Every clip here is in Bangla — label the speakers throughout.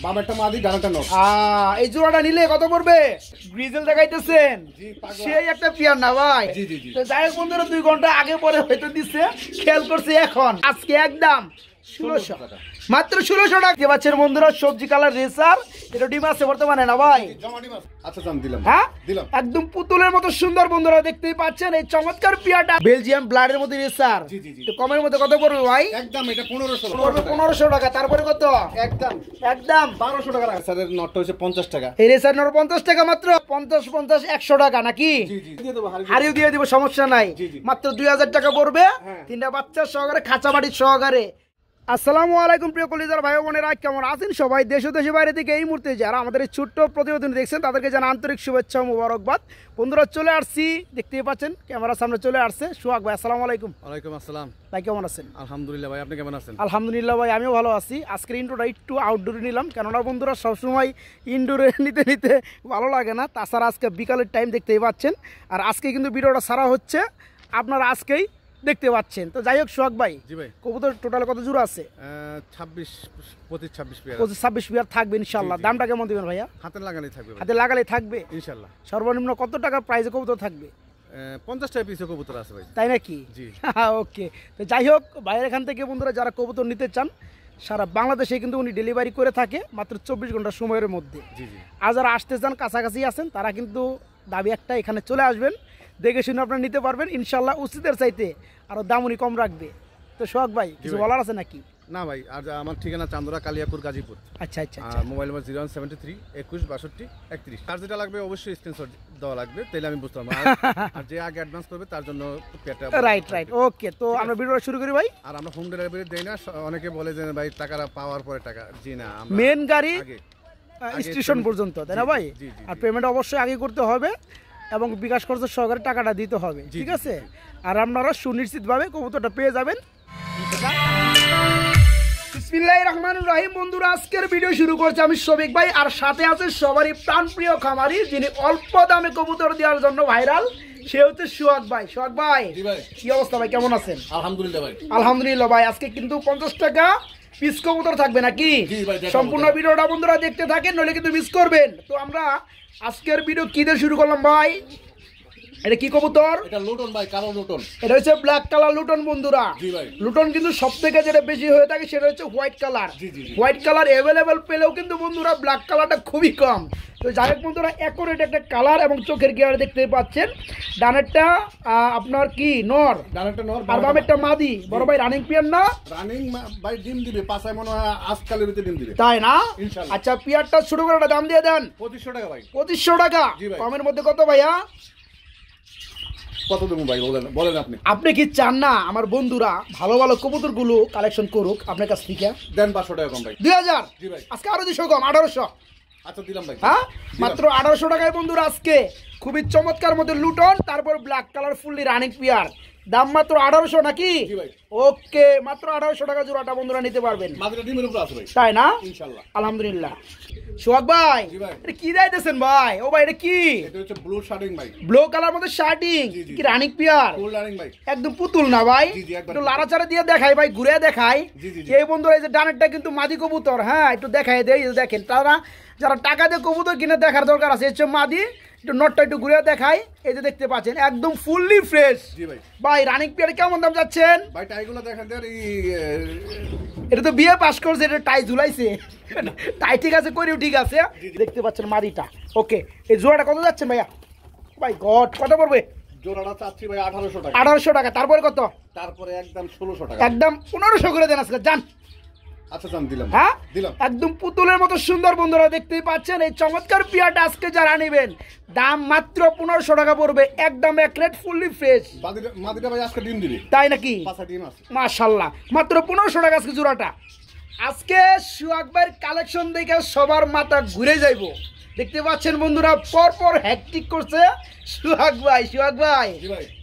Speaker 1: বামেরটা মাদি ডানাটা নর।
Speaker 2: এই জোড়াটা নিলে কত পড়বে? গ্রিজেল দেখাইতেছেন, সেই একটা পিয়ার না ভাই। তো যাই হোক বন্ধুরা, 2 ঘন্টা আগে পরে হয়তো দিচ্ছে, খেয়াল করছে এখন। আজকে একদম 1600 টাকা, মাত্র 1600 টাকা দিয়ে পাচ্ছেন বন্ধুরা। সবজি কালার রেসার, এটা ডিম আছে বর্তমানে না ভাই?
Speaker 1: আচ্ছা দাম দিলাম।
Speaker 2: হ্যাঁ
Speaker 1: দিলাম,
Speaker 2: একদম পুতুলের মতো সুন্দর বন্ধুরা, দেখতেই পাচ্ছেন এই চমৎকার পিয়াটা বেলজিয়াম ব্লাডের মধ্যে রেসার। তো কমের মধ্যে কত পড়বে ভাই?
Speaker 1: একদম এটা 1500
Speaker 2: পড়বে 1500 টাকা। তারপরে কত?
Speaker 1: একদম
Speaker 2: একদম
Speaker 1: 1200 টাকা। রেসারের নটটা হচ্ছে 50 টাকা।
Speaker 2: এই রেসার নর 50 টাকা মাত্র। 50 50 100 টাকা নাকি?
Speaker 1: দিয়ে দেবো,
Speaker 2: হারিয়ে দিয়ে দিব, সমস্যা নাই। মাত্র 2000 টাকা পড়বে, 3টা বাচ্চা সহকারে, খাঁচা বাড়ির সহকারে। আসসালামু আলাইকুম প্রিয় কলিজার ভাই বোনেরা, কেমন আছেন সবাই? দেশ ও দেশের বাইরে থেকে এই মুহূর্তে যারা আমাদের এই ছোট্ট প্রতিবেদন দেখছেন তাদেরকে জানা আন্তরিক শুভেচ্ছা ও মুবারকবাদ। বন্ধুরা চলে আসছি, দেখতেই পাচ্ছেন ক্যামেরার সামনে চলে আসছে সোহাগ ভাই। আসসালামু আলাইকুম।
Speaker 1: ওয়ালাইকুম আসসালাম
Speaker 2: ভাই কেমন আছেন?
Speaker 1: আলহামদুলিল্লাহ ভাই, আপনি কেমন আছেন?
Speaker 2: আলহামদুলিল্লাহ ভাই, আমিও ভালো আছি। আজকের ইন্ট্রোটা একটু আউটডোরে নিলাম, কেননা বন্ধুরা সবসময় ইনডোরে নিতে নিতে ভালো লাগে না। তাছাড়া আজকে বিকালের টাইম দেখতেই পাচ্ছেন, আর আজকে কিন্তু ভিডিওটা সারা হচ্ছে, আপনারা আজকেই দেখতে পাচ্ছেন। তো যাই হোক সোহাগ ভাই,
Speaker 1: জি ভাই,
Speaker 2: কবুতর টোটাল কত জোড়া আছে?
Speaker 1: 25 পেয়ার।
Speaker 2: 26 পেয়ার থাকবে ইনশাআল্লাহ। দামটা কেমন দিবেন ভাইয়া?
Speaker 1: হাতে লাগালেই থাকবে,
Speaker 2: হাতে লাগালে থাকবে
Speaker 1: ইনশাআল্লাহ।
Speaker 2: সর্বনিম্ন কত টাকার প্রাইসে কবুতর থাকবে?
Speaker 1: 50 টাকা পিসে কবুতর আছে ভাই।
Speaker 2: তাই নাকি?
Speaker 1: জি
Speaker 2: ওকে। তো যাই হোক, বাইরের এখান থেকে বন্ধুরা যারা কবুতর নিতে চান, সারা বাংলাদেশে কিন্তু উনি ডেলিভারি করে থাকে মাত্র 24 ঘন্টা সময়ের মধ্যে।
Speaker 1: জি জি।
Speaker 2: আর যারা আসতে চান, কাছাকাছি আছেন, তারা কিন্তু দাবি একটা, এখানে চলে আসবেন, দেখে শুনে আপনারা নিতে পারবেন ইনশাল্লাহ। উচিতের চাইতে আরও দাম উনি কম রাখবে। তো সোহাগ ভাই কিছু বলার আছে নাকি?
Speaker 1: না ভাই, আর আমার ঠিকানা চান্দরা, কালিয়াপুর, গাজীপুর।
Speaker 2: আচ্ছা আচ্ছা।
Speaker 1: আর মোবাইল নাম্বার 0173 21 62 31। আর যেটা লাগবে অবশ্যই স্ক্রিনশট দেওয়া লাগবে, তাহলে আমি বুঝতে পারবো। আর যে আগে অ্যাডভান্স করবে তার জন্য
Speaker 2: রাইট রাইট। ওকে, তো আমরা ভিডিওটা শুরু করি ভাই।
Speaker 1: আর আমরা হোম ডেলিভারি দেই না। অনেকে বলে যে ভাই টাকাটা পাওয়ার পরে টাকা, জি না, আমরা
Speaker 2: মেন গাড়ি
Speaker 1: আগে
Speaker 2: স্টেশন পর্যন্ত, তাই না ভাই? আর পেমেন্ট অবশ্যই আগে করতে হবে এবং বিকাশ খরচ সহকারে টাকাটা দিতে হবে, ঠিক আছে? আর আপনারা সুনিশ্চিতভাবে কবুতরটা পেয়ে যাবেন। বিসমিল্লাহির রহমানির রহিম। বন্ধুরা আজকের ভিডিও শুরু করছি আমি শফিক ভাই, আর সাথে আছে সবারই প্রাণপ্রিয় খামারি, যিনি অল্প দামে কবুতর দেওয়ার জন্য ভাইরাল, সে হচ্ছে সোহাগ ভাই। সোহাগ ভাই কি অবস্থা ভাই, কেমন আছেন?
Speaker 1: আলহামদুলিল্লাহ ভাই।
Speaker 2: আলহামদুলিল্লাহ ভাই। আজকে কিন্তু 50 টাকা পিস কবুতর থাকবে নাকি? সম্পূর্ণ ভিডিওটা বন্ধুরা দেখতে থাকেন, নইলে কিন্তু মিস করবেন। তো আমরা আজকের ভিডিও কি দিয়ে শুরু করলাম ভাই? এটা কি কবুতর?
Speaker 1: এটা লুটন ভাই, কালো লুটন।
Speaker 2: এটা হচ্ছে ব্ল্যাক কালার লুটন বন্ধুরা।
Speaker 1: জি ভাই।
Speaker 2: লুটন কিন্তু সবথেকে যেটা বেশি হয়ে থাকে সেটা হচ্ছে white colour. White colour available পেলেও কিন্তু বন্ধুরা ব্ল্যাক কালারটা খুবই কম। তো যাই হোক বন্ধুরা, অ্যাকুরেট একটা কালার এবং চোখের গিয়ার দেখতে পাচ্ছেন। ডানেরটা আপনার কি নর,
Speaker 1: ডানেরটা নর,
Speaker 2: আর বামেরটা মাদি। বড় ভাই রানিং পিয়ার না?
Speaker 1: রানিং ভাই, ডিম দিবে পাঁচায় মনে হয় আজকালের ভিতরে ডিম দিবে,
Speaker 2: তাই না?
Speaker 1: ইনশাআল্লাহ।
Speaker 2: আচ্ছা, পিয়ারটা শুরু করে দাম দিয়ে দেন।
Speaker 1: 2500 টাকা ভাই।
Speaker 2: 2500 টাকা। কমের মধ্যে কত ভাইয়া?
Speaker 1: কত দেবো ভাই, বলেন আপনি।
Speaker 2: আপনি কি চান না আমার বন্ধুরা ভালো ভালো কবুতর গুলো কালেকশন করুক আপনার কাছ থেকে?
Speaker 1: দেন 500 টাকা কম ভাই।
Speaker 2: 2000।
Speaker 1: জি ভাই।
Speaker 2: আজকে আরো 200 কম, 1800।
Speaker 1: আচ্ছা দিলাম ভাই।
Speaker 2: হ্যাঁ, মাত্র 1800 টাকায় বন্ধুরা আজকে খুবই চমৎকার মধ্যে লুটন, তারপর black colour fully running peer. দাম মাত্র 1800 নাকি?
Speaker 1: জি ভাই।
Speaker 2: ওকে, মাত্র 1800 টাকা জোড়াটা বন্ধুরা নিতে পারবেন।
Speaker 1: মাত্র ডিমের উপর আছে ভাই,
Speaker 2: তাই না?
Speaker 1: ইনশাআল্লাহ।
Speaker 2: আলহামদুলিল্লাহ। সোহাগ ভাই,
Speaker 1: জি ভাই।
Speaker 2: এটা কি যাইতেছেন ভাই? ও ভাই এটা কি?
Speaker 1: এটা হচ্ছে ব্লু শার্টিং ভাই।
Speaker 2: ব্লু কালার মধ্যে শার্টিং, কি রানিং পিয়ার?
Speaker 1: ফুল রানিং ভাই।
Speaker 2: একদম পুতুল না ভাই?
Speaker 1: জি জি, একবার
Speaker 2: একটু লাড়াচাড়া দিয়ে দেখাই ভাই, ঘুরে দেখাই।
Speaker 1: জি জি।
Speaker 2: এই বন্ধুরা এই যে ডানেরটা কিন্তু মাদি কবুতর, হ্যাঁ একটু দেখাই দেই। দেখেন, তারা যারা টাকা দিয়ে কবুতর কিনে দেখার দরকার আছে, হচ্ছে মাদি। একটু নটটা একটু ঘুরে দেখাই। এই যে দেখতে পাচ্ছেন একদম ফুললি ফ্রেশ।
Speaker 1: জি ভাই।
Speaker 2: ভাই রানিং পিয়ার কেমন দাম যাচ্ছেন
Speaker 1: ভাই? টাইগুলো দেখেন দেন,
Speaker 2: এটা তো বিয়ে পাস করছে, এটা টাই ঝুলাইছে। টাই ঠিক আছে, করিও ঠিক আছে। দেখতে পাচ্ছেন মাদিটা। ওকে, এই জোড়াটা কত যাচ্ছেন ভাইয়া? ভাই গড, কত পড়বে?
Speaker 1: জোড়াটা চাচ্ছি ভাই 1800 টাকা।
Speaker 2: 1800 টাকা। তারপরে কত?
Speaker 1: তারপরে একদম 1600 টাকা।
Speaker 2: একদম 1500 করে দেন আজকে, জান।
Speaker 1: আচ্ছা দাম দিলাম।
Speaker 2: হ্যাঁ
Speaker 1: দিলাম।
Speaker 2: একদম পুতুলের মতো সুন্দর বন্ধুরা, দেখতেই পাচ্ছেন এই চমৎকার পিয়াটা আজকে যারা নেবেন দাম মাত্র 1500 টাকা পড়বে, একদম এক রেট ফুললি ফ্রেশ।
Speaker 1: মাদিটা ভাই আজকে ডিম দিবে,
Speaker 2: তাই নাকি?
Speaker 1: পাঁচা ডিম আছে
Speaker 2: মাশাআল্লাহ। মাত্র 1500 টাকা আজকে জোড়াটা। আজকে সোহাগ ভাইয়ের কালেকশন দেখে সবার মাথা ঘুরে যাইবো। দেখতে পাচ্ছেন বন্ধুরা, পরপর হ্যাকটিক করছে সোহাগ ভাই। সোহাগ ভাই,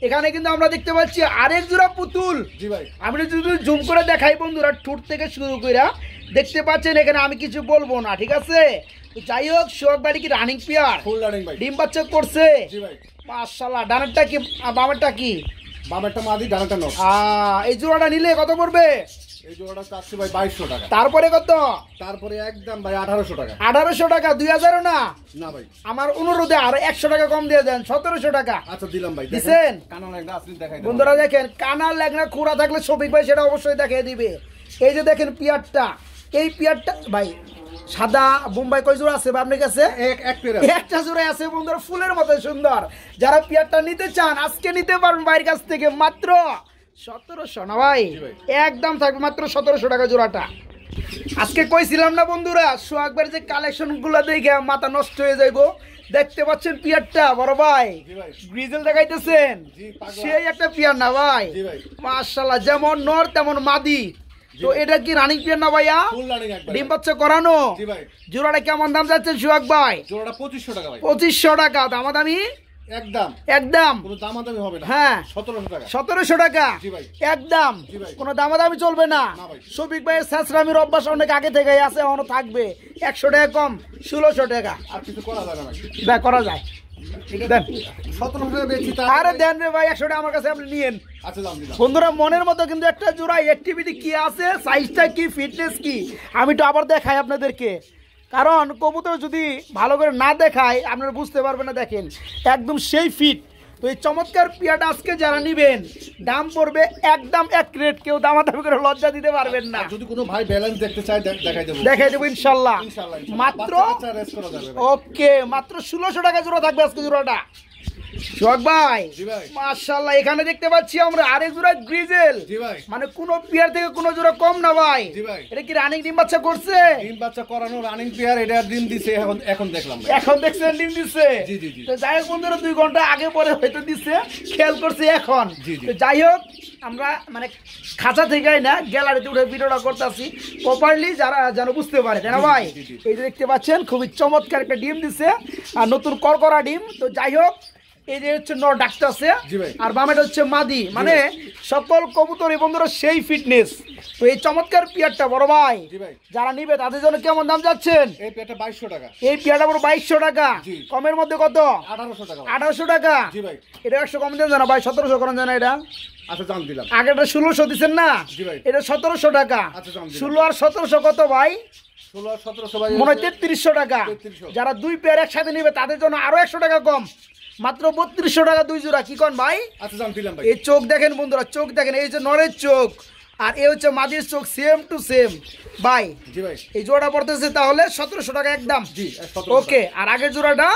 Speaker 2: এখানে কিন্তু আমরা দেখতে পাচ্ছি আরেক জোড়া পুতুল।
Speaker 1: জি ভাই।
Speaker 2: আমি যদি জুম করে দেখাই বন্ধুরা, ঠোঁট থেকে শুরু করে দেখতে পাচ্ছেন, এখানে আমি কিছু বলবো না, ঠিক আছে? যাই হোক, সোহাগ ভাই কি রানিং পিয়ার?
Speaker 1: ফুল রানিং ভাই।
Speaker 2: ডিম বাচ্চা করছে?
Speaker 1: জি ভাই।
Speaker 2: মাশাআল্লাহ। ডানেরটা কি বামেরটা কি?
Speaker 1: বামেরটা মাদি, ডানাটা নর।
Speaker 2: এই জোড়াটা নিলে কত পড়বে?
Speaker 1: এই জোড়াটা চাচ্ছি ভাই 2200 টাকা।
Speaker 2: তারপরে কত?
Speaker 1: তারপরে একদম ভাই 1800 টাকা।
Speaker 2: 1800 টাকা, 2000 না?
Speaker 1: না ভাই,
Speaker 2: আমার অনুরোধে আর 100 টাকা কম দিয়ে দেন, 1700 টাকা।
Speaker 1: আচ্ছা দিলাম ভাই।
Speaker 2: দিছেন?
Speaker 1: কানা লেগনা আসলে দেখাই দেন
Speaker 2: বন্ধুরা দেখেন, কানার লেগনা খুঁড়া থাকলে শফিক ভাই সেটা অবশ্যই দেখিয়ে দিবে। এই যে দেখেন পিয়ারটা, এই পিয়ারটা ভাই সাদা বোম্বাই কয় জোড়া আছে আপনার কাছে?
Speaker 1: এক পেয়ার
Speaker 2: একটা জোড়া আছে বন্ধুরা, ফুলের মতো সুন্দর। যারা পিয়ারটা নিতে চান আজকে নিতে পারবেন ভাইয়ের কাছ থেকে মাত্র 1700 না ভাই? একদম থাকবে মাত্র 1700 টাকা জোড়াটা। আজকে কইছিলাম না বন্ধুরা, সোহাগবার যে কালেকশন গুলো দেখে মাথা নষ্ট হয়ে যাইবো। দেখতে পাচ্ছেন পিয়ারটা বড় ভাই, গ্রিজেল দেখাইতেছেন, সেই একটা পিয়ার না ভাই? মাশাআল্লাহ, যেমন নর তেমন মাদি। তো এটা কি রানিং পিয়ার না ভাইয়া? ডিম বাচ্চা করানো। জোড়াটা কেমন দাম যাচ্ছেন সোহাগ ভাই?
Speaker 1: জোড়াটা 2500 টাকা ভাই।
Speaker 2: 2500 টাকা দামাদামি?
Speaker 1: একদম
Speaker 2: একদম
Speaker 1: কোনো দামাদামি হবে না।
Speaker 2: হ্যাঁ
Speaker 1: 1700 টাকা।
Speaker 2: 1700 টাকা
Speaker 1: জি ভাই।
Speaker 2: একদম
Speaker 1: জি ভাই।
Speaker 2: কোনো দামাদামি চলবে না।
Speaker 1: না ভাই।
Speaker 2: শফিক ভাইয়ের সাসরামির অভ্যাস অনেক আগে থেকেই আছে, এখনো থাকবে। 100 টাকা কম, 1600 টাকা।
Speaker 1: আর কিছু করা যাবে না ভাই।
Speaker 2: দেখ করা যায়, দেন
Speaker 1: 1700 টাকা বেচি তা।
Speaker 2: আরে দেন রে ভাই, 100 টাকা আমার কাছে আপনি নিয়েন।
Speaker 1: আচ্ছা দাম দিলাম।
Speaker 2: বন্ধুরা মনের মতো কিন্তু একটা জোড়া অ্যাক্টিভিটি কি আছে, সাইজটা কি, ফিটনেস কি, আমি তো আবার দেখাই আপনাদেরকে। কারণ কবুতর যদি ভালো করে না দেখায় আপনারা বুঝতে পারবেন না। দেখেন একদম সেই ফিট। তো এই চমৎকার পিয়াটা আজকে যারা নিবেন দাম পড়বে একদম এক রেট, কেউ দামাদামি করে লজ্জা দিতে পারবেন না।
Speaker 1: আর যদি কোনো ভাই ব্যালেন্স দেখতে চায় দেখাই দেব।
Speaker 2: দেখাই দেবো ইনশাল্লাহ।
Speaker 1: ইনশাআল্লাহ।
Speaker 2: মাত্র
Speaker 1: বাচ্চা রেস করা যাবে ভাই।
Speaker 2: ওকে, মাত্র 1600 টাকা জোড়া থাকবে আজকে জোড়াটা। সোহাগ ভাই
Speaker 1: জি ভাই।
Speaker 2: মাশাআল্লাহ, এখানে দেখতে পাচ্ছি আমরা আরেক জোড়া গ্রিজেল।
Speaker 1: জি ভাই।
Speaker 2: মানে কোন পিয়ার থেকে কোন জোড়া কম না ভাই?
Speaker 1: জি ভাই।
Speaker 2: এটা কি রানিং ডিম বাচ্চা করছে?
Speaker 1: ডিম বাচ্চা করানো রানিং পেয়ার, এটা ডিম দিছে এখন দেখলাম ভাই।
Speaker 2: এখন দেখছেন ডিম দিচ্ছে?
Speaker 1: জি জি জি।
Speaker 2: তো যাই হোক বন্ধুরা, 2 ঘন্টা আগে পরে হয়তো দিচ্ছে, খেয়াল করছি এখন।
Speaker 1: জি জি।
Speaker 2: তো যাই হোক, আমরা মানে খাঁচা থেকেই না গ্যালারিতে উঠে ভিডিওটা করতেছি প্রপারলি, যারা যেন বুঝতে পারে, তাই না ভাই?
Speaker 1: জি, জি, জি।
Speaker 2: এই যে দেখতে পাচ্ছেন খুবই চমৎকার একটা ডিম দিচ্ছে, আর নতুন করকরা ডিম। তো যাই হোক, এই যে হচ্ছে নর ডাকটা আছে,
Speaker 1: জি ভাই।
Speaker 2: আর বামেটা হচ্ছে মাদি। মানে সকল কবুতরি বন্ধুরা সেই ফিটনেস। তো এই চমৎকার পিয়ারটা বড় ভাই
Speaker 1: জি ভাই।
Speaker 2: যারা নিবে তাদের জন্য কেমন দাম যাচ্ছেন?
Speaker 1: এই পেয়ারটা 2200 টাকা।
Speaker 2: এই পিয়ারটা বড় 2200 টাকা।
Speaker 1: জি।
Speaker 2: কমের মধ্যে কত?
Speaker 1: 1800 টাকা।
Speaker 2: 1800 টাকা।
Speaker 1: জি ভাই।
Speaker 2: এটা 100 কম দেন জানা ভাই, 1700 করেন জানা। এটা
Speaker 1: আচ্ছা দাম দিলাম।
Speaker 2: আগেটা 1600 দিচ্ছেন না?
Speaker 1: জি ভাই।
Speaker 2: এটা 1700 টাকা।
Speaker 1: আচ্ছা দাম দিলাম।
Speaker 2: 16 আর 1700 কত ভাই?
Speaker 1: 16 আর 1700 ভাই।
Speaker 2: মনে হয় 3300 টাকা।
Speaker 1: 3300।
Speaker 2: যারা 2 পেয়ার একসাথে নিবে তাদের জন্য আরো 100 টাকা কম, মাত্র 3200 টাকা 2 জোড়া। কি কোন ভাই?
Speaker 1: আচ্ছা দাম দিলাম ভাই।
Speaker 2: এই চোখ দেখেন বন্ধুরা, চোখ দেখেন, এই যে নরের চোখ আর এই হচ্ছে মাদির চোখ, সেম টু সেম ভাই।
Speaker 1: জি ভাই।
Speaker 2: এই জোড়াটা পড়তেছে তাহলে 1700 টাকা একদম।
Speaker 1: জি 1700
Speaker 2: ওকে, আর আগের জোড়াটা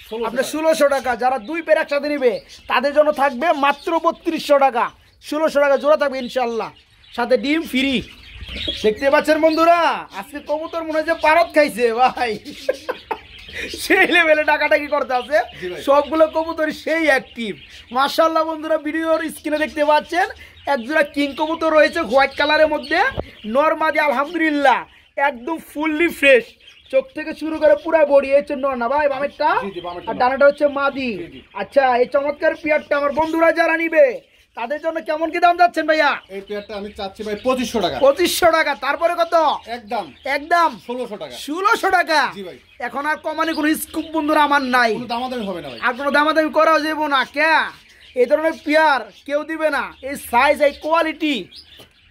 Speaker 1: 1600
Speaker 2: আপনার 1600 টাকা। যারা 2 পেয়ার একসাথে নিবে তাদের জন্য থাকবে মাত্র 3200 টাকা। 1600 টাকা জোড়া থাকবে ইনশাল্লাহ, সাথে ডিম ফ্রি। দেখতে পাচ্ছেন বন্ধুরা, আজকে কবুতর মনে হয় যে পারত খাইছে ভাই, সেই লেভেলে ডাকাডাকি করতে আছে।
Speaker 1: জি ভাই।
Speaker 2: সবগুলো কবুতর সেই অ্যাক্টিভ মাশাআল্লাহ। বন্ধুরা ভিডিওর স্ক্রিনে দেখতে পাচ্ছেন একজোড়া কিং কবুতর রয়েছে হোয়াইট কালারের মধ্যে, নরমাদি আলহামদুলিল্লাহ একদম ফুললি ফ্রেশ। চোখ থেকে শুরু করে পুরো বডি হচ্ছে নর না ভাই, বামেরটা
Speaker 1: জি, জি, বামেরটা
Speaker 2: আর ডানাটা হচ্ছে মাদি।
Speaker 1: জি, জি।
Speaker 2: আচ্ছা, এই চমৎকার পিয়ারটা আমার বন্ধুরা যারা নিবে তাদের জন্য কেমন কি দাম যাচ্ছেন ভাইয়া?
Speaker 1: এই পেয়ারটা আমি চাচ্ছি ভাই 2500 টাকা।
Speaker 2: 2500 টাকা। তারপরে কত?
Speaker 1: একদম
Speaker 2: একদম
Speaker 1: 1600 টাকা।
Speaker 2: 1600 টাকা।
Speaker 1: জি ভাই।
Speaker 2: এখন আর কমানি কোনো স্কুপ বন্ধুরা আমার নাই,
Speaker 1: কোনো দামাদামি হবে না ভাই।
Speaker 2: আর কোনো দামাদামি করাও যাবো না। কে এই ধরনের পেয়ার কেউ দিবে না, এই সাইজ এই কোয়ালিটি,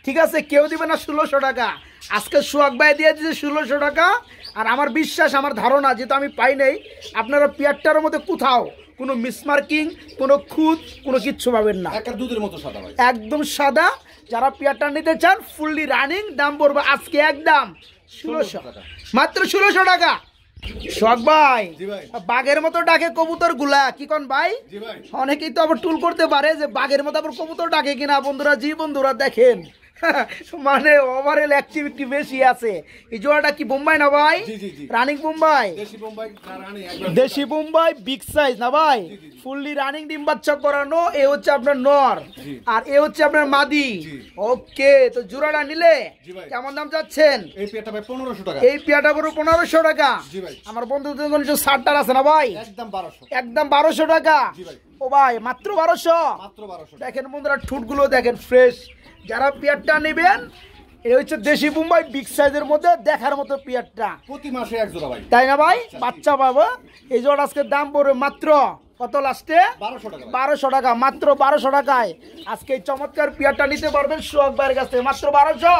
Speaker 2: ঠিক আছে, কেউ দিবে না 1600 টাকা। আজকে সোহাগ ভাই দিয়ে দিয়েছে 1600 টাকা। আর আমার বিশ্বাস, আমার ধারণা, যেহেতু আমি পাই নাই, আপনারা পেয়ারটার মধ্যে কোথাও কোনো মিসমার্কিং, কোনো খুঁত, কোনো কিচ্ছু পাবেন না।
Speaker 1: একের দুধের মতো সাদা ভাই।
Speaker 2: একদম সাদা। যারা পেয়ারটা নিতে চান ফুললি রানিং, দাম পড়বে আজকে একদম 1600
Speaker 1: টাকা।
Speaker 2: মাত্র 1600 টাকা। সোহাগ ভাই
Speaker 1: জি ভাই।
Speaker 2: বাঘের মতো ডাকে কবুতর গুলা, কি কোন ভাই?
Speaker 1: জি ভাই।
Speaker 2: অনেকেই তো আবার টুল করতে পারে যে বাঘের মতো আবার কবুতর ডাকে কিনা। বন্ধুরা, জি বন্ধুরা দেখেন, মানে ওভারঅল অ্যাক্টিভিটি বেশি আছে। এই জোড়াটা কি বোম্বাই না ভাই?
Speaker 1: জি জি জি।
Speaker 2: রানিং বোম্বাই।
Speaker 1: দেশি বোম্বাই রানী একবার।
Speaker 2: দেশি বোম্বাই বিগ সাইজ না ভাই?
Speaker 1: জি, জি, জি।
Speaker 2: ফুললি রানিং ডিম বাচ্চা করানো। এ হচ্ছে আপনার নর,
Speaker 1: জি।
Speaker 2: আর এ হচ্ছে আপনার মাদি।
Speaker 1: জি।
Speaker 2: ওকে, তো জোড়াটা নিলে
Speaker 1: জি ভাই।
Speaker 2: কেমন দাম চাচ্ছেন?
Speaker 1: এই পেয়ারটা ভাই 1500 টাকা।
Speaker 2: এই পেয়ারটা পুরো 1500 টাকা।
Speaker 1: জি ভাই।
Speaker 2: আমার বন্ধুদের জন্য একটু ছাড়টার আছে না ভাই?
Speaker 1: একদম 1200।
Speaker 2: একদম 1200 টাকা।
Speaker 1: জি ভাই।
Speaker 2: ও ভাই মাত্র 1200।
Speaker 1: মাত্র 1200 টাকা।
Speaker 2: দেখেন বন্ধুরা, ঠুটগুলো দেখেন ফ্রেশ। যারা পেয়ারটা নেবেন এটা হচ্ছে দেশি বোম্বাই বিগ সাইজের মধ্যে দেখার মতো পিয়ারটা
Speaker 1: প্রতি মাসে এক জোড়া ভাই,
Speaker 2: তাই না ভাই? বাচ্চা পাবো। এই জোড়া আজকে দাম পড়বে মাত্র কত লাস্টে?
Speaker 1: 1200 টাকা।
Speaker 2: 1200 টাকা, মাত্র 1200 টাকায় আজকে এই চমৎকার পিয়ারটা নিতে পারবেন সোহাগ ভাইয়ের কাছ থেকে মাত্র 1200।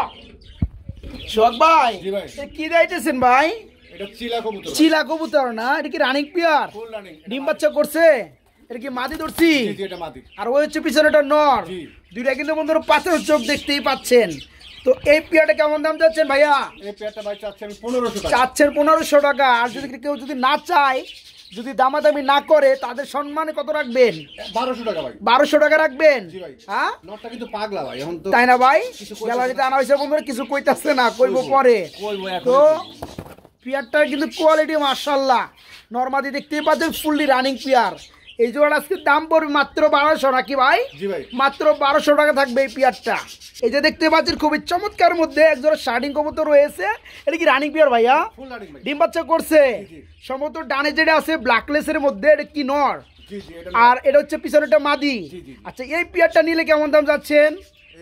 Speaker 2: সোহাগ ভাই
Speaker 1: জি ভাই।
Speaker 2: কি দিতেছেন ভাই?
Speaker 1: এটা চিলা কবুতর।
Speaker 2: চিলা কবুতর না, এটা কি রানিং পিয়ার?
Speaker 1: Full running.
Speaker 2: ডিম বাচ্চা করছে? এটা কি মাদি ধরছি?
Speaker 1: জি জি, এটা মাদি।
Speaker 2: আর ওই হচ্ছে পিছনেটা নর।
Speaker 1: জি।
Speaker 2: দুইটা কিন্তু বন্ধুরা পাথর চোখ দেখতেই পাচ্ছেন। তো এই পিয়ারটা কেমন দাম চাচ্ছেন ভাইয়া?
Speaker 1: এই পেয়ারটা ভাই চাচ্ছি আমি 1500 টাকা।
Speaker 2: চাচ্ছেন 1500 টাকা। আর যদি কেউ যদি না চায়, যদি দামাদামি না করে, তাদের সম্মানে কত রাখবেন?
Speaker 1: 1200 টাকা ভাই।
Speaker 2: 1200 টাকা রাখবেন?
Speaker 1: জি ভাই।
Speaker 2: হ্যাঁ,
Speaker 1: নটটা কিন্তু পাগলা ভাই, এখন তো
Speaker 2: তাই না ভাই?
Speaker 1: কিছু কইতাছে
Speaker 2: গ্যালারিতে আনা হয়েছে বন্ধুরা, কিছু কইতাছে না, কইব পরে।
Speaker 1: কইবো এখন।
Speaker 2: তো পিয়ারটার কিন্তু কোয়ালিটি মাশাআল্লাহ, নরমাদি দেখতেই পাচ্ছেন, ফুললি রানিং পিয়ার। এই জোড়া আজকে দাম পড়বে মাত্র 1200 নাকি ভাই?
Speaker 1: জি ভাই।
Speaker 2: মাত্র 1200 টাকা থাকবে এই পিয়ারটা। এই যে দেখতে পাচ্ছেন খুবই চমৎকার মধ্যে একজোড়া শার্টিং কবুতর রয়েছে। এটা কি রানিং পিয়ার ভাইয়া?
Speaker 1: ফুল রানিং ভাই।
Speaker 2: ডিম বাচ্চা করছে?
Speaker 1: জি।
Speaker 2: সম্ভবত ডানে যেটা আছে ব্ল্যাকলেসের মধ্যে, এটা কি নর?
Speaker 1: জি জি, এটা
Speaker 2: আর এটা হচ্ছে পিছনেটা মাদি।
Speaker 1: জি, জি।
Speaker 2: আচ্ছা, এই পিয়ারটা নিলে কেমন দাম যাচ্ছেন?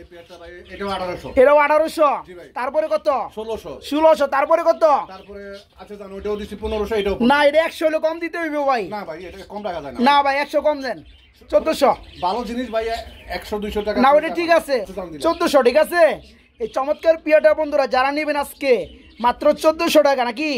Speaker 1: এই পেয়ারটা ভাই এটাও 1800।
Speaker 2: এটাও 1800।
Speaker 1: জি ভাই।
Speaker 2: তারপরে কত?
Speaker 1: 1600।
Speaker 2: 1600। তারপরে কত?
Speaker 1: তারপরে আচ্ছা জানো ওটাও দিছি 1500, এটাও
Speaker 2: না, এটা 100 হলে কম দিতে হইবে ভাই।
Speaker 1: না ভাই, এটা কম টাকা যায় না।
Speaker 2: না ভাই, 100 কম দেন। 1400।
Speaker 1: ভালো জিনিস ভাই 100 200 টাকা।
Speaker 2: না, ওটা ঠিক আছে। 1400 ঠিক আছে। এই চমৎকার পিয়াটা বন্ধুরা যারা নেবেন আজকে মাত্র 1400 টাকা নাকি?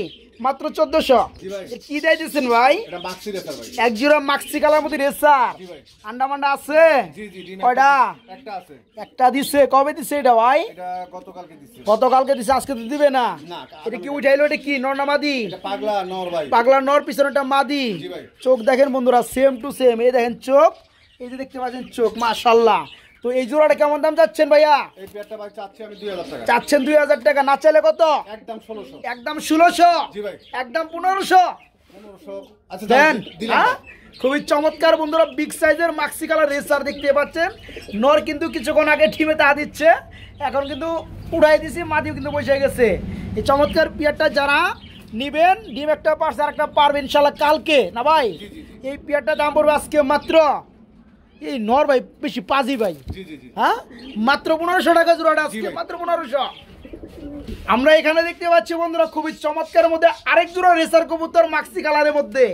Speaker 2: মাত্র 1400।
Speaker 1: জি ভাই।
Speaker 2: কি দেয় দিচ্ছেন ভাই?
Speaker 1: এটা মাক্সি রেসার ভাই।
Speaker 2: এক জোড়া মাক্সি কালার মধ্যে রেসার।
Speaker 1: জি ভাই।
Speaker 2: আন্ডা মান্ডা আছে?
Speaker 1: জি জি, ডিম
Speaker 2: কয়টা?
Speaker 1: একটা আছে।
Speaker 2: একটা দিছে। কবে দিছে এটা ভাই?
Speaker 1: এটা গতকালকে দিছি।
Speaker 2: গতকালকে দিছে, আজকে তো দিবে না।
Speaker 1: না,
Speaker 2: এটা কি উঠাইলো? এটা কি নর না মাদি?
Speaker 1: এটা পাগলা নর ভাই।
Speaker 2: পাগলা নর, পিছনেটা মাদি।
Speaker 1: জি ভাই।
Speaker 2: চোখ দেখেন বন্ধুরা, সেম টু সেম। এই দেখেন চোখ, এই যে দেখতে পাচ্ছেন চোখ, মাশাআল্লাহ। তো এই জোড়াটা কেমন দাম চাচ্ছেন ভাইয়া?
Speaker 1: এই পেয়ারটা ভাই চাচ্ছি আমি 2000 টাকা।
Speaker 2: চাচ্ছেন 2000 টাকা। না চাইলে কত?
Speaker 1: একদম 1600।
Speaker 2: একদম 1600।
Speaker 1: জি ভাই।
Speaker 2: একদম 1500
Speaker 1: 1500। আচ্ছা
Speaker 2: দেন।
Speaker 1: দিলাম
Speaker 2: হ্যাঁ?
Speaker 1: ভাই।
Speaker 2: খুবই চমৎকার বন্ধুরা, বিগ সাইজের মাক্সি কালার রেসার দেখতে পাচ্ছেন। নর কিন্তু কিছুক্ষণ আগে ঠিমে তা দিচ্ছে, এখন কিন্তু উড়াই দিছি, মাদিও কিন্তু বসে গেছে। এই চমৎকার পিয়ারটা যারা নিবেন, ডিম একটা পারছে আর একটা পারবে ইনশাল্লাহ কালকে, না ভাই?
Speaker 1: জি, জি, জি।
Speaker 2: এই পিয়ারটা দাম পড়বে আজকে মাত্র, এই নর ভাই বেশি পাজি ভাই,
Speaker 1: জি জি জি।
Speaker 2: হ্যাঁ, মাত্র 1500 টাকা জোড়াটা আজকে,
Speaker 1: ভাই।
Speaker 2: মাত্র 1500। আমরা এখানে দেখতে পাচ্ছি বন্ধুরা খুবই চমৎকার মধ্যে আরেক জোড়া রেসার কবুতর মাক্সি কালারের মধ্যে।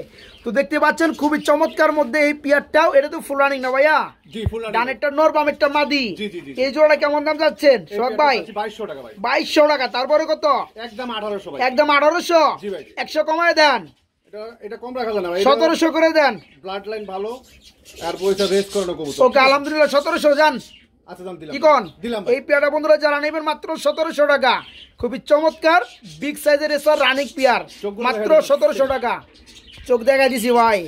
Speaker 2: তো দেখতে পাচ্ছেন খুবই চমৎকার মধ্যে এই পিয়ারটাও। এটা তো ফুল রানিং না ভাইয়া?
Speaker 1: জি ফুল রানিং।
Speaker 2: ডানেরটা নর, বামেরটা মাদি।
Speaker 1: জি, জি, জি।
Speaker 2: এই জোড়াটা কেমন দাম যাচ্ছেন সোহাগ ভাই?
Speaker 1: 2200 টাকা ভাই।
Speaker 2: 2200 টাকা। তারপরে কত?
Speaker 1: একদম 1800 ভাই।
Speaker 2: একদম 1800।
Speaker 1: জি ভাই।
Speaker 2: 100 কমায় দেন।
Speaker 1: এটা কম রাখা যায় না ভাই।
Speaker 2: 1700 করে দেন।
Speaker 1: ব্লাড লাইন ভালো আর পয়সা রেস্ট করানো কবুতর।
Speaker 2: ওকে, আলহামদুলিল্লাহ 1700 যান।
Speaker 1: আচ্ছা দাম দিলাম।
Speaker 2: কি কোন?
Speaker 1: দিলাম
Speaker 2: এই পেয়ারটা বন্ধুরা যারা নেবেন মাত্র 1700 টাকা। খুবই চমৎকার বিগ সাইজের এসার রানিক পেয়ার,
Speaker 1: চোখগুলো
Speaker 2: মাত্র
Speaker 1: দেখা যাচ্ছে।
Speaker 2: 1700 টাকা। চোখ দেখা দিছি ভাই,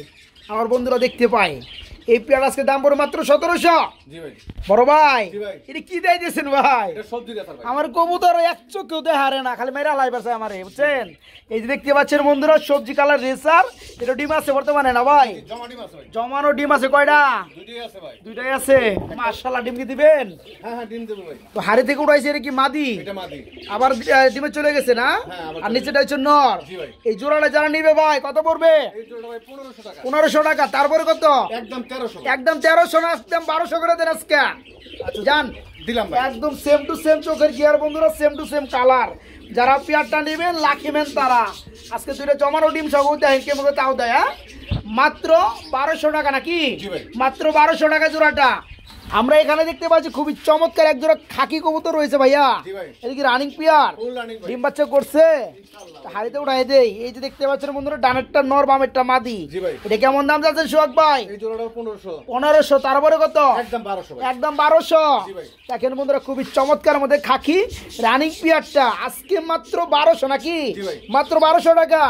Speaker 2: আমার বন্ধুরা দেখতে পায়। এই পেয়ার আজকে দাম পড়ে মাত্র 1700।
Speaker 1: জি ভাই।
Speaker 2: বড় ভাই,
Speaker 1: জি ভাই।
Speaker 2: এটা কি দেয় দিয়েছেন ভাই?
Speaker 1: এটা সবজি রেসার ভাই।
Speaker 2: আমার কবুতর এক চোখেও দেখারে না, খালি মেরা লাই পারছে আমারে, বুঝছেন? এই যে দেখতে পাচ্ছেন বন্ধুরা সবজি কালার রেসার। এটা ডিম আছে বর্তমানে না ভাই?
Speaker 1: জমা ডিম আছে ভাই।
Speaker 2: জমানো ডিম আছে কয়টা?
Speaker 1: দুটোই আছে ভাই।
Speaker 2: দুইটাই আছে। মাশাআল্লাহ, ডিম কি দিবেন?
Speaker 1: হ্যাঁ হ্যাঁ ডিম দেবো ভাই।
Speaker 2: তো হাড়ি থেকে উঠাইছে, এটা কি মাদি?
Speaker 1: এটা মাদি।
Speaker 2: আবার ডিমে চলে গেছে না?
Speaker 1: হ্যাঁ, আবার
Speaker 2: আর
Speaker 1: চলে
Speaker 2: নিচেটা হচ্ছে নর।
Speaker 1: জি ভাই।
Speaker 2: এই জোড়াটা যারা নিবে ভাই কত পড়বে?
Speaker 1: এই জোড়াটা ভাই 1500 টাকা।
Speaker 2: 1500 টাকা। তারপরে কত?
Speaker 1: একদম 1300।
Speaker 2: একদম 1300 না, একদম 1200 করে দেন আজকে।
Speaker 1: আচ্ছা
Speaker 2: জান,
Speaker 1: দিলাম ভাই।
Speaker 2: একদম সেম টু সেম চোখের গিয়ার বন্ধুরা, সেম টু সেম কালার। যারা পেয়ারটা নেবেন লাকিমেন তারা আজকে দুইটা জমানো ডিম সহ দেয়, কেমন তাও দেয়। হ্যাঁ? মাত্র 1200 টাকা নাকি?
Speaker 1: জি ভাই।
Speaker 2: মাত্র 1200 টাকা জোড়াটা। আমরা এখানে দেখতে পাচ্ছি খুবই চমৎকার এক জোড়া খাকি কবুতর রয়েছে ভাইয়া।
Speaker 1: জি ভাই।
Speaker 2: এটা কি রানিং পেয়ার?
Speaker 1: ফুল রানিং ভাই।
Speaker 2: ডিম বাচ্চা করছে? হাড়িতে উঠাই দেই। এই যে দেখতে পাচ্ছেন বন্ধুরা ডানেরটা নর, বামেরটা মাদি।
Speaker 1: জি ভাই।
Speaker 2: এটা কেমন দাম যাচ্ছে সোহাগ ভাই?
Speaker 1: এই জোড়াটা 1500।
Speaker 2: 1500। তারপরে কত?
Speaker 1: একদম 1200 ভাই।
Speaker 2: একদম 1200।
Speaker 1: জি ভাই।
Speaker 2: দেখেন বন্ধুরা খুবই চমৎকার মধ্যে খাকি রানিং পিয়ারটা আজকে মাত্র 1200 নাকি?
Speaker 1: জি ভাই।
Speaker 2: মাত্র 1200 টাকা।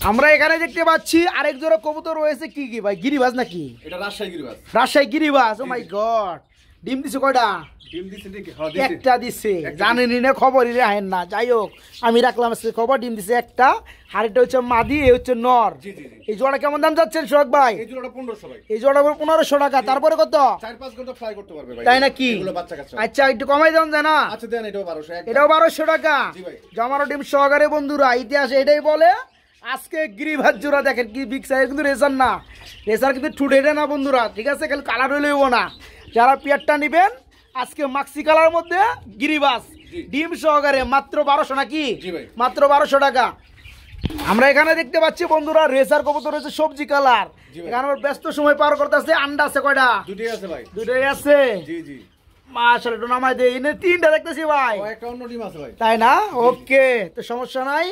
Speaker 2: আমরা এখানে দেখতে পাচ্ছি আরেক জোড়া কবুতর রয়েছে। কি কি ভাই, গিরিবাজ নাকি?
Speaker 1: এটা রাজশাহী গিরিবাজ।
Speaker 2: রাজশাহী গিরিবাজ। ও মাই গড, ডিম দিছে কয়টা?
Speaker 1: ডিম দিছে নাকি? হ্যাঁ দিছে।
Speaker 2: একটা দিছে। জানেনই না, খবরই রাখেন না। যাই হোক, আমি রাখলাম আজকে খবর। ডিম দিছে একটা। হাড়িটা হচ্ছে মাদি, এ হচ্ছে নর।
Speaker 1: জি জি জি।
Speaker 2: এই জোড়া কেমন দাম যাচ্ছেন সোহাগ ভাই?
Speaker 1: এই জোড়াটা 1500 ভাই।
Speaker 2: এই জোড়া 1500 টাকা। তারপরে কত?
Speaker 1: 4-5 ঘন্টা ফ্রাই করতে পারবে ভাই।
Speaker 2: তাই নাকি?
Speaker 1: এগুলো বাচ্চা কাচ্চা।
Speaker 2: আচ্ছা, একটু কমাই দেন জানা।
Speaker 1: আচ্ছা দেন এটাও 1200 একদম।
Speaker 2: এটাও 1200 টাকা।
Speaker 1: জি ভাই।
Speaker 2: জমানো ডিম সহকারে বন্ধুরা, ইতিহাসে এটাই বলে। আজকে গিরিবাজ জোড়া দেখেন কি বিগ সাইজ, কিন্তু রেসার না। রেসার কিন্তু ঠুটেটে না বন্ধুরা, ঠিক আছে? খালি কালার হইলেও না। যারা পেয়ারটা নিবেন আজকে মাক্সি কালার মধ্যে গিরিবাজ, ডিম সহকারে মাত্র 1200 নাকি?
Speaker 1: জি ভাই।
Speaker 2: মাত্র 1200 টাকা। আমরা এখানে দেখতে পাচ্ছি বন্ধুরা রেসার কবুতর রয়েছে সবজি কালার। এখানে আমার ব্যস্ত সময় পার করতেছে। আন্ডা আছে কয়টা?
Speaker 1: দুটোই আছে ভাই।
Speaker 2: দুটোই আছে।
Speaker 1: জি জি।
Speaker 2: মাশাআল্লাহ, একটু নামাই দেই। এনে তিনটা দেখতেছি ভাই।
Speaker 1: ও একটা অন্য ডিম আছে ভাই।
Speaker 2: তাই না? ওকে, তো সমস্যা নাই।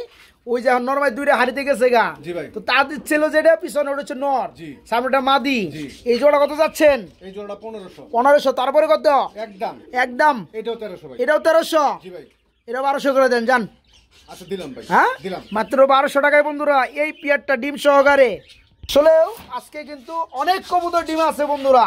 Speaker 2: ওই যে নরমাল দুইটা হারিতে গেছে গা।
Speaker 1: জি ভাই।
Speaker 2: তো তাদের ছিল যেটা পিছনে ওটা হচ্ছে নর,
Speaker 1: জি।
Speaker 2: সামনেটা মাদি।
Speaker 1: জি।
Speaker 2: এই জোড়া কত যাচ্ছেন?
Speaker 1: এই জোড়াটা 1500।
Speaker 2: 1500। তারপরে কত?
Speaker 1: একদম।
Speaker 2: একদম।
Speaker 1: এটাও 1300 ভাই।
Speaker 2: এটাও 1300।
Speaker 1: জি ভাই।
Speaker 2: এটা 1200 করে দেন যান।
Speaker 1: আচ্ছা দিলাম ভাই।
Speaker 2: হ্যাঁ,
Speaker 1: দিলাম।
Speaker 2: মাত্র 1200 টাকায় বন্ধুরা এই পিয়ারটা ডিম সহকারে। আসলেও আজকে কিন্তু অনেক কবুতর ডিম আছে বন্ধুরা।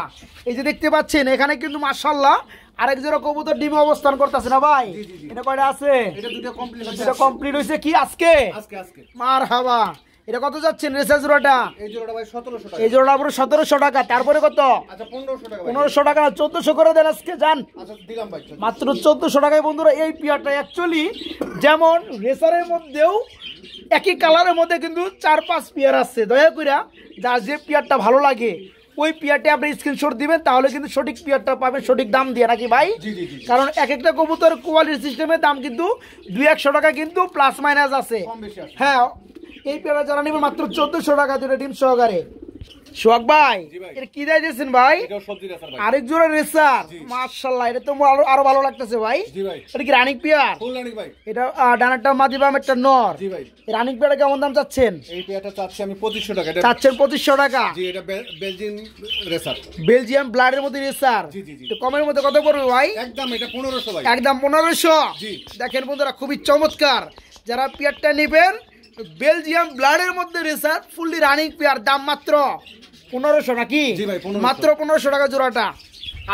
Speaker 2: এই যে দেখতে পাচ্ছেন এখানে কিন্তু মাশাআল্লাহ আরেক জোড়া কবুতর ডিমে অবস্থান করতেছে না ভাই?
Speaker 1: জি, জি, জি।
Speaker 2: এটা কয়টা আছে?
Speaker 1: এটা দুটো কমপ্লিট হচ্ছে।
Speaker 2: এটা কমপ্লিট হয়েছে কি আজকে?
Speaker 1: আজকে।
Speaker 2: মারহাবা। এটা কত যাচ্ছেন রেসা জোড়াটা?
Speaker 1: এই জোড়াটা ভাই 1700 টাকা।
Speaker 2: এই জোড়াটা পুরো 1700 টাকা। তারপরে কত?
Speaker 1: আচ্ছা 1500 টাকা ভাই।
Speaker 2: 1500 টাকা না 1400 করে দেন আজকে যান।
Speaker 1: আচ্ছা দিলাম ভাই।
Speaker 2: মাত্র 1400 টাকায় বন্ধুরা এই পিয়ারটা। অ্যাকচুয়ালি যেমন রেসারের মধ্যেও একই কালারের মধ্যে কিন্তু 4-5 পিয়ার আছে। দয়া করে যার যে পিয়ারটা ভালো লাগে ওই পিয়ারটা আপনি স্ক্রিনশট দিবেন, তাহলে কিন্তু সঠিক পিয়ারটা পাবেন সঠিক দাম দিয়ে, নাকি ভাই?
Speaker 1: জি জি জি।
Speaker 2: কারণ এক একটা কবুতর কোয়ালিটি সিস্টেমের দাম কিন্তু 200-100 টাকা কিন্তু প্লাস মাইনাস আছে।
Speaker 1: কম বেশি আছে।
Speaker 2: হ্যাঁ, এই পেয়ারা যারা নেবেন মাত্র 1400 টাকা দুটো ডিম সহকারে। সোহাগ ভাই,
Speaker 1: জি ভাই।
Speaker 2: এটা কি দেয় দিয়েছেন ভাই?
Speaker 1: এটাও সবজি রেসার ভাই।
Speaker 2: আরেক জোড়া রেসার।
Speaker 1: জি।
Speaker 2: মাশাআল্লাহ, এটা তো আরো ভালো লাগতেছে ভাই।
Speaker 1: জি ভাই।
Speaker 2: এটা কি রানিক পিয়ার?
Speaker 1: ফুল রানিং ভাই।
Speaker 2: এটা ডানারটা মাদি বাম একটা নর।
Speaker 1: জি ভাই।
Speaker 2: এই রানিক পিয়ারটা কেমন দাম চাচ্ছেন?
Speaker 1: এই পেয়ারটা চাচ্ছি আমি 2500 টাকা। এটা
Speaker 2: চাচ্ছেন 2500 টাকা।
Speaker 1: জি, এটা বেলজিয়ান রেসার।
Speaker 2: বেলজিয়াম ব্লাডের মধ্যে রেসার।
Speaker 1: জি, জি, জি।
Speaker 2: তো কমের মধ্যে কত পড়বে ভাই?
Speaker 1: একদম এটা 1500 ভাই।
Speaker 2: একদম 1500।
Speaker 1: জি।
Speaker 2: দেখেন বন্ধুরা খুবই চমৎকার। যারা পিয়ারটা নেবেন বেলজিয়াম ব্লাডের মধ্যে রেসার ফুললি রানিং পিয়ার, দাম মাত্র 1500 নাকি?
Speaker 1: জি ভাই, 1500
Speaker 2: মাত্র 1500 টাকা জোড়াটা।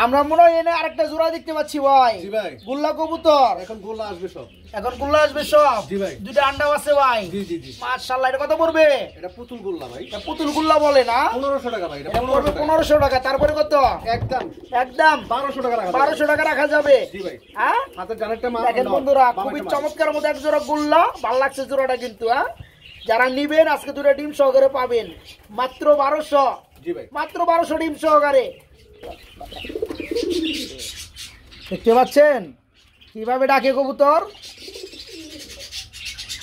Speaker 2: আমরা মনে হয় এনে আরেকটা জোড়া দেখতে পাচ্ছি ভাই।
Speaker 1: জি ভাই।
Speaker 2: গুল্লা কবুতর।
Speaker 1: এখন গোলা আসবে সব।
Speaker 2: এখন গুল্লা আসবে সব।
Speaker 1: জি ভাই।
Speaker 2: দুইটা আন্ডাও আছে ভাই।
Speaker 1: জি জি জি।
Speaker 2: মাশাআল্লাহ, এটা কত পড়বে?
Speaker 1: এটা পুতুল গোল্লা ভাই।
Speaker 2: এটা পুতুল গুল্লা বলে না?
Speaker 1: 1500 টাকা ভাই। এটা
Speaker 2: এটা পড়বে
Speaker 1: 1500 টাকা।
Speaker 2: 1500 টাকা। তারপরে কত?
Speaker 1: একদম
Speaker 2: একদম
Speaker 1: 1200 টাকা রাখা।
Speaker 2: 1200 টাকা রাখা যাবে।
Speaker 1: জি ভাই।
Speaker 2: হ্যাঁ,
Speaker 1: হাতের জানেরটা মা।
Speaker 2: দেখেন বন্ধুরা খুবই চমৎকার মধ্যে এক জোড়া গুল্লা। ভালো লাগছে জোড়াটা কিন্তু। হ্যাঁ, যারা নিবেন আজকে দুটো ডিম সহকারে পাবেন মাত্র 1200।
Speaker 1: জি ভাই।
Speaker 2: মাত্র 1200 ডিম সহকারে। দেখতে পাচ্ছেন কিভাবে ডাকে কবুতর?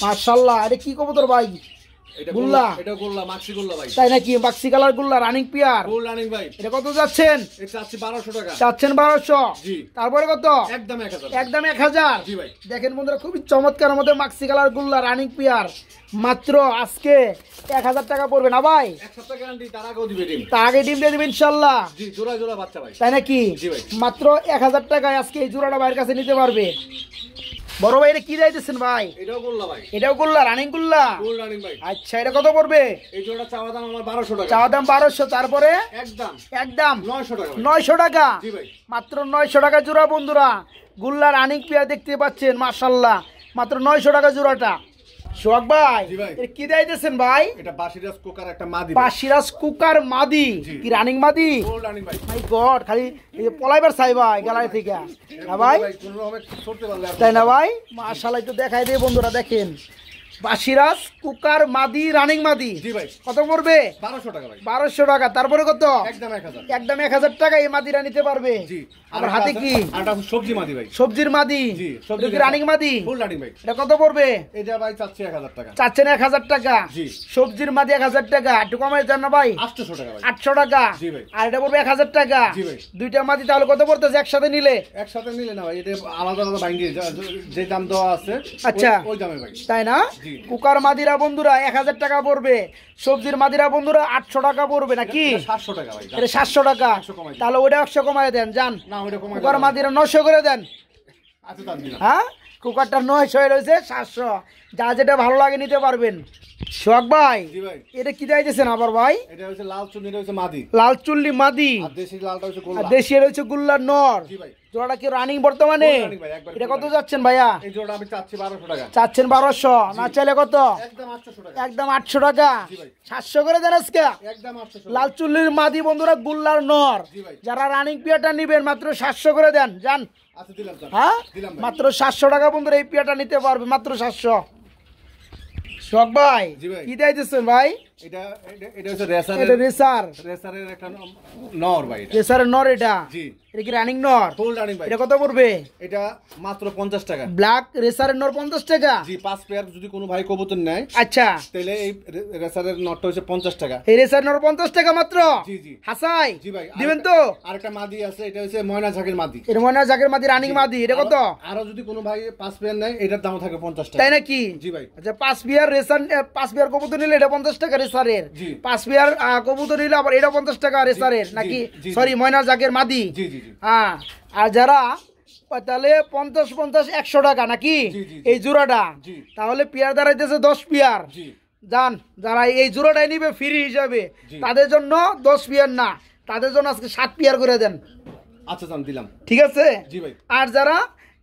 Speaker 2: মাশাআল্লাহ, এটা কি কবুতর ভাই?
Speaker 1: এটা
Speaker 2: গুল্লা।
Speaker 1: এটা গোল্লা, মাক্সি গোল্লা ভাই।
Speaker 2: তাই নাকি? বাক্সি কালার গুল্লা রানিং পিয়ার।
Speaker 1: ফুল রানিং ভাই।
Speaker 2: এটা কত যাচ্ছেন?
Speaker 1: এটা চাচ্ছি 1200 টাকা।
Speaker 2: চাচ্ছেন 1200।
Speaker 1: জি।
Speaker 2: তারপরে কত?
Speaker 1: একদম 1000।
Speaker 2: একদম 1000।
Speaker 1: জি ভাই।
Speaker 2: দেখেন বন্ধুরা খুবই চমৎকার মধ্যে মাক্সি কালার গুল্লা রানিং পিয়ার। মাত্র আজকে 1000 টাকা পড়বে না ভাই?
Speaker 1: এক সপ্তাহ গ্যারান্টি, তার আগেও দিবে ডিম।
Speaker 2: তা আগে ডিম দিয়ে দিবেন ইনশাল্লাহ।
Speaker 1: জি, জোড়া জোড়া বাচ্চা ভাই।
Speaker 2: তাই নাকি?
Speaker 1: জি ভাই।
Speaker 2: মাত্র 1000 টাকায় আজকে এই জোড়াটা ভাইয়ের কাছে নিতে পারবে। বড় ভাই, এটা কি দিতেছেন ভাই?
Speaker 1: এটাও গোল্লা ভাই।
Speaker 2: এটাও গুল্লা রানিং গুল্লা।
Speaker 1: ফুল রানিং ভাই।
Speaker 2: আচ্ছা, এটা কত পড়বে?
Speaker 1: এই জোড়া চাওয়া দাম আমার 1200 টাকা।
Speaker 2: চাওয়া দাম 1200। তারপরে
Speaker 1: একদম
Speaker 2: একদম
Speaker 1: 900 টাকা ভাই।
Speaker 2: 900 টাকা।
Speaker 1: জি ভাই।
Speaker 2: মাত্র 900 টাকা জোড়া বন্ধুরা। গুল্লা রানিং পিয়া দেখতে পাচ্ছেন মাশাআল্লাহ, মাত্র 900 টাকা জোড়াটা। সোহাগ ভাই,
Speaker 1: জি ভাই।
Speaker 2: এটা কি দিতেছেন ভাই?
Speaker 1: এটা বাসিরাজ কোকার একটা মাদি।
Speaker 2: বাসিরাজ কুকার মাদি।
Speaker 1: জি।
Speaker 2: কি রানিং মাদি?
Speaker 1: ফুল রানিং ভাই।
Speaker 2: মাই গড, খালি এই যে পলাইবার চাই ভাই গ্যালারি থেকে। না ভাই?
Speaker 1: কোন রকমে করতে পারলে আর-
Speaker 2: তাই না ভাই? মাশাআল্লাহ, একটু দেখাই দিয়ে বন্ধুরা দেখেন। বাসিরাজ কুকার মাদি রানিং মাদি।
Speaker 1: জি ভাই।
Speaker 2: কত পড়বে?
Speaker 1: 1200 টাকা ভাই।
Speaker 2: 1200 টাকা। তারপরে কত?
Speaker 1: একদম 1000।
Speaker 2: একদম 1000 টাকা এই মাদিরা নিতে পারবে।
Speaker 1: জি।
Speaker 2: আমার হাতে কি?
Speaker 1: আটা সবজি মাদি ভাই।
Speaker 2: সবজির মাদি।
Speaker 1: জি,
Speaker 2: এটা কি রানিং মাদি?
Speaker 1: ফুল রানিং ভাই।
Speaker 2: এটা কত পড়বে?
Speaker 1: এটা ভাই চাচ্ছি 1000 টাকা।
Speaker 2: চাচ্ছেন 1000 টাকা।
Speaker 1: জি।
Speaker 2: সবজির মাদি 1000 টাকা। একটু কমাই দেন না ভাই?
Speaker 1: 800 টাকা ভাই।
Speaker 2: 800 টাকা।
Speaker 1: জি ভাই।
Speaker 2: আর এটা পড়বে 1000 টাকা।
Speaker 1: জি ভাই।
Speaker 2: দুইটা মাদি তাহলে কত পড়তেছে একসাথে নিলে?
Speaker 1: একসাথে নিলে না ভাই, এটা আলাদা আলাদা ভাঙ্গি যে দাম দেওয়া আছে
Speaker 2: আচ্ছা।
Speaker 1: ওই দামে ভাই।
Speaker 2: তাই না?
Speaker 1: জি।
Speaker 2: কুকার মাদিরা বন্ধুরা 1000 টাকা পড়বে। সবজির মাদিরা বন্ধুরা 800 টাকা পড়বে নাকি?
Speaker 1: এটা 700 টাকা ভাই।
Speaker 2: এটা 700 টাকা।
Speaker 1: 100 কমাই দিন।
Speaker 2: তাহলে ওটা 100 কমায় দেন যান।
Speaker 1: না ওইটা কমাই
Speaker 2: কুকার
Speaker 1: দাও।
Speaker 2: মাদিরা 900 করে দেন।
Speaker 1: আচ্ছা দাম দিলাম।
Speaker 2: হ্যাঁ, কুকারটা 900 রয়েছে 700। যা যেটা ভালো লাগে নিতে পারবেন। সোহাগ ভাই,
Speaker 1: জি ভাই।
Speaker 2: এটা কি দিতেছেন আবার ভাই?
Speaker 1: এটা হচ্ছে লাল চুনি, এটা হচ্ছে মাদি।
Speaker 2: লাল চুল্লি মাদি।
Speaker 1: আর দেশি লালটা হচ্ছে
Speaker 2: আর
Speaker 1: গোল্লা।
Speaker 2: দেশি রয়েছে গুল্লার নর।
Speaker 1: জি ভাই।
Speaker 2: জোড়াটা কি রানিং বর্তমানে?
Speaker 1: ফুল running ভাই, একবার
Speaker 2: এটা
Speaker 1: ফুল
Speaker 2: কত
Speaker 1: running।
Speaker 2: যাচ্ছেন ভাইয়া?
Speaker 1: এই জোড়া আমি চাচ্ছি 1200 টাকা।
Speaker 2: চাচ্ছেন 1200, না চাইলে কত?
Speaker 1: একদম 800 টাকা।
Speaker 2: একদম 800 টাকা।
Speaker 1: জি ভাই।
Speaker 2: 700 করে দেন আজকে।
Speaker 1: একদম 800 টাকা।
Speaker 2: লাল চুল্লির মাদি বন্ধুরা গুল্লার নর।
Speaker 1: জি ভাই।
Speaker 2: যারা রানিং পিয়াটা নিবেন মাত্র 700 করে দেন যান।
Speaker 1: আচ্ছা দিলাম স্যার।
Speaker 2: হ্যাঁ,
Speaker 1: দিলাম ভাই।
Speaker 2: মাত্র 700 টাকা বন্ধুরা এই পিয়াটা নিতে পারবে মাত্র 700। সোহাগ ভাই,
Speaker 1: জি ভাই।
Speaker 2: কি দিতেছেন ভাই?
Speaker 1: এটা এটা হচ্ছে রেসারের
Speaker 2: এটা রেসার
Speaker 1: রেসারের একটা নর ভাই এটা
Speaker 2: রেসারের নর এটা
Speaker 1: জি
Speaker 2: এটা কি রানিং নর
Speaker 1: ফুল রানিং ভাই
Speaker 2: এটা কত পড়বে
Speaker 1: এটা মাত্র 50 টাকা
Speaker 2: ব্ল্যাক রেসারের নর 50 টাকা
Speaker 1: জি 5 পেয়ার যদি কোনো ভাই কবুতর নেয়
Speaker 2: আচ্ছা
Speaker 1: তাহলে এই রেসারের নটটা হচ্ছে 50 টাকা
Speaker 2: এই রেসার নর 50 টাকা মাত্র
Speaker 1: জি জি
Speaker 2: হাসাই
Speaker 1: জি ভাই
Speaker 2: দিবেন তো
Speaker 1: আরেকটা মাদি আছে এটা হচ্ছে ময়না ঝাকের মাদি
Speaker 2: এটা মনে হয় জাকের মাদি রানিং মাদি এটা কত
Speaker 1: আরো যদি কোনো ভাই 5 পেয়ার নেয় এটার দাম থাকে 50 টাকা
Speaker 2: তাই নাকি
Speaker 1: জি ভাই
Speaker 2: আচ্ছা 5 বিয়ার রেসার 5 বিয়ার কবুতর নিলে এটা 50 টাকা রেসারের
Speaker 1: জি
Speaker 2: 5 বিয়ার কবুতর নিলে আবার এটা 50 টাকা রেসারের
Speaker 1: জি,
Speaker 2: নাকি
Speaker 1: জি,
Speaker 2: সরি ময়না জাকের মাদি
Speaker 1: জি জি জি
Speaker 2: হ্যাঁ আর যারা তাহলে 50 টাকা নাকি
Speaker 1: জি, জি, জি।
Speaker 2: এই জোড়াটা
Speaker 1: জি।
Speaker 2: তাহলে পেয়ার দাঁড়াইতেছে 10 পেয়ার
Speaker 1: জি
Speaker 2: জান যারা এই জোড়াটাই নিবে ফ্রি হিসাবে
Speaker 1: জি।
Speaker 2: তাদের জন্য 10 পেয়ার না তাদের জন্য আজকে 7 পেয়ার করে দেন
Speaker 1: আচ্ছা জান দিলাম
Speaker 2: ঠিক আছে
Speaker 1: জি ভাই
Speaker 2: আর যারা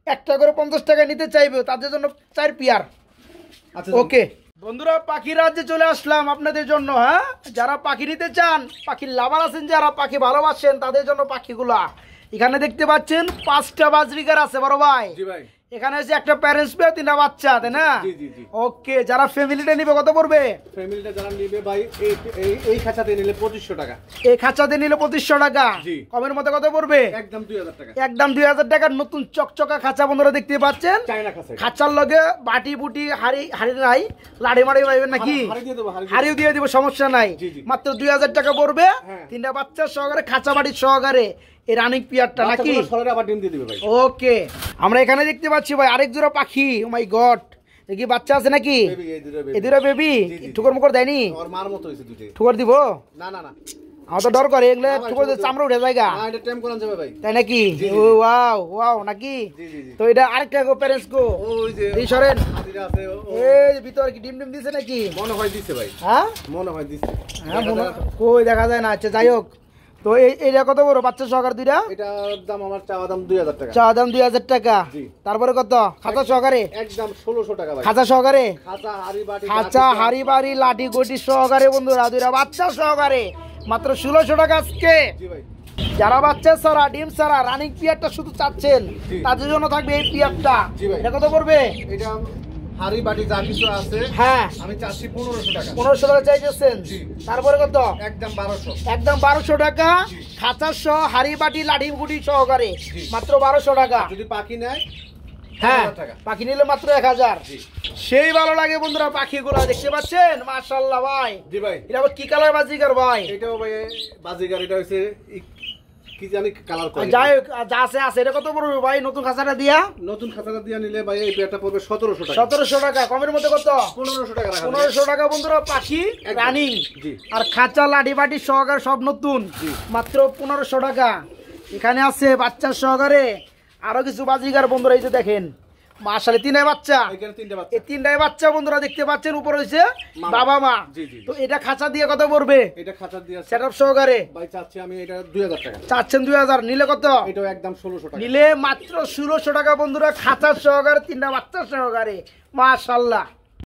Speaker 2: একটা করে 50 টাকা নিতে চাইবে তাদের জন্য 4 পেয়ার
Speaker 1: আচ্ছা
Speaker 2: ওকে বন্ধুরা পাখি রাজ্যে চলে আসলাম আপনাদের জন্য হ্যাঁ যারা পাখি নিতে চান পাখির লাভার আছেন যারা পাখি ভালোবাসেন তাদের জন্য পাখিগুলা এখানে দেখতে পাচ্ছেন 5টা বাজরিকার আছে বড় ভাই
Speaker 1: জি ভাই
Speaker 2: এখানে হচ্ছে একটা প্যারেন্টস পেয়ে 3টা বাচ্চা তাই না
Speaker 1: জি জি জি
Speaker 2: ওকে যারা ফ্যামিলিটা নিবে কত পড়বে
Speaker 1: ফ্যামিলিটা যারা নিবে ভাই এই খাঁচাতে নিলে 2500 টাকা
Speaker 2: এই খাঁচাতে নিলে 2500 টাকা
Speaker 1: জি।
Speaker 2: কমের মধ্যে কত পড়বে
Speaker 1: একদম 2000 টাকা
Speaker 2: একদম 2000 টাকার নতুন চকচকা খাঁচা বন্ধুরা দেখতে পাচ্ছেন
Speaker 1: চায়না খাঁচা
Speaker 2: খাঁচার লগে বাটি বুটি হাড়ি হাড়ি নাই লাড়ি মাড়ি পাইবেন নাকি
Speaker 1: হাড়ি দিয়ে দেবো
Speaker 2: হাড়িও দিয়ে দিব সমস্যা নাই
Speaker 1: জি, জি।
Speaker 2: মাত্র 2000 টাকা পড়বে
Speaker 1: হ্যাঁ।
Speaker 2: 3টা বাচ্চা সহকারে খাঁচা বাড়ির সহকারে এই রানিং পিয়ারটা নাকি
Speaker 1: সরারে আবার ডিম দিয়ে দিবে ভাই
Speaker 2: ওকে আমরা এখানে দেখতে পাচ্ছি ভাই আরেক জোড়া পাখি ও মাই গড দেখি বাচ্চা আছে নাকি
Speaker 1: বেবি এই দুটো বেবি
Speaker 2: এদিরা বেবি
Speaker 1: জি, জি।
Speaker 2: ঠুকর মুকর দেয়নি
Speaker 1: ওর মার মতো হইছে দুটো
Speaker 2: ঠুকর দিব
Speaker 1: না না না
Speaker 2: আমার তো ডর করে এগুলো
Speaker 1: না ভাই,
Speaker 2: ঠুকর দিয়ে চামড়া উঠে জায়গা
Speaker 1: না এটা টাইম করান যাবে ভাই
Speaker 2: তাই নাকি
Speaker 1: জি, জি,
Speaker 2: ও ওয়াও ওয়াও নাকি
Speaker 1: জি জি জি
Speaker 2: তো এটা আরেকটা গো প্যারেন্টস গো
Speaker 1: ওই যে
Speaker 2: এই সরেন
Speaker 1: হাতিরা আছে
Speaker 2: এই ভিতর কি ডিম ডিম দিছে নাকি
Speaker 1: মনে হয় দিছে ভাই
Speaker 2: হ্যাঁ
Speaker 1: মনে হয় দিছে
Speaker 2: হ্যাঁ কই দেখা যায় না আচ্ছা যাই হোক তো এইটা কত বড় বাচ্চা সহকার দুইটা
Speaker 1: এটার দাম আমার চাওয়া দাম 2000 টাকা
Speaker 2: চা দাম 2000 টাকা
Speaker 1: জি।
Speaker 2: তারপরে কত খাঁচা সহকারে
Speaker 1: একদম 1600 টাকা ভাই
Speaker 2: খাঁচা সহকারে
Speaker 1: খাঁচা হাড়ি বাটি
Speaker 2: খাঁচা হাড়ি বাড়ি লাঠি গটি সহকারে বন্ধুরা দুইটা বাচ্চা সহকারে মাত্র 1600 টাকা আজকে
Speaker 1: জি ভাই
Speaker 2: যারা বাচ্চা সারা ডিম সারা রানিং পিয়ারটা শুধু চাচ্ছেন
Speaker 1: জি।
Speaker 2: তাদের জন্য থাকবে এই পিয়ারটা
Speaker 1: জি ভাই।
Speaker 2: এটা কত পড়বে
Speaker 1: এটা হাড়ি বাটি যা কিছু আছে
Speaker 2: হ্যাঁ
Speaker 1: আমি চাচ্ছি 1500 টাকা
Speaker 2: 1500 টাকা চাইছেন
Speaker 1: জি।
Speaker 2: তারপরে কত
Speaker 1: একদম 1200
Speaker 2: একদম 1200 টাকা
Speaker 1: জি।
Speaker 2: খাঁচা সহ হাড়ি বাটি লাঠি গুটি সহকারে
Speaker 1: জি।
Speaker 2: মাত্র 1200 টাকা
Speaker 1: যদি পাখি নেয়
Speaker 2: হ্যাঁ
Speaker 1: 1000 টাকা
Speaker 2: পাখি নিলে মাত্র 1000
Speaker 1: জি
Speaker 2: সেই ভালো লাগে বন্ধুরা পাখিগুলো দেখতে পাচ্ছেন মাশাআল্লাহ ভাই
Speaker 1: জি ভাই
Speaker 2: এটা আবার কি কালার বাজিকার ভাই
Speaker 1: এটাও ভাই বাজিগার এটা হচ্ছে কি জানি কালার করে
Speaker 2: যাই হোক, যা আছে আছে এটা কত পড়বে ভাই নতুন খাঁচাটা দিয়া
Speaker 1: নতুন খাঁচাটা দিয়ে নিলে ভাই এই পেয়ারটা পড়বে 1700 টাকা
Speaker 2: 1700 টাকা কমের মধ্যে কত
Speaker 1: 1500 টাকা রাখা যাবে।
Speaker 2: 1500 টাকা বন্ধুরা পাখি
Speaker 1: একদম।
Speaker 2: রানিং
Speaker 1: জি
Speaker 2: আর খাঁচা লাঠি বাটি সহকারে সব নতুন
Speaker 1: জি।
Speaker 2: মাত্র 1500 টাকা এখানে আছে বাচ্চা সহকারে আরো কিছু বাজিকার বন্ধুরা এই যে দেখেন মাশাআল্লাহ 3টাই বাচ্চা
Speaker 1: এখানে তিনটা বাচ্চা
Speaker 2: এই 3টাই বাচ্চা বন্ধুরা দেখতে পাচ্ছেন উপরে হইছে
Speaker 1: মা।
Speaker 2: বাবা মা
Speaker 1: জি, জি, জি।
Speaker 2: তো এটা খাঁচা দিয়ে কত পড়বে
Speaker 1: এটা খাঁচা দিয়ে আছে
Speaker 2: সেটআপ সহকারে
Speaker 1: ভাই চাচ্ছি আমি এটা 2000 টাকা
Speaker 2: চাচ্ছেন 2000 নিলে কত
Speaker 1: এটাও একদম 1600 টাকা
Speaker 2: নিলে মাত্র 1600 টাকা বন্ধুরা খাঁচা সহকারে 3টা বাচ্চা সহকারে মাশাআল্লাহ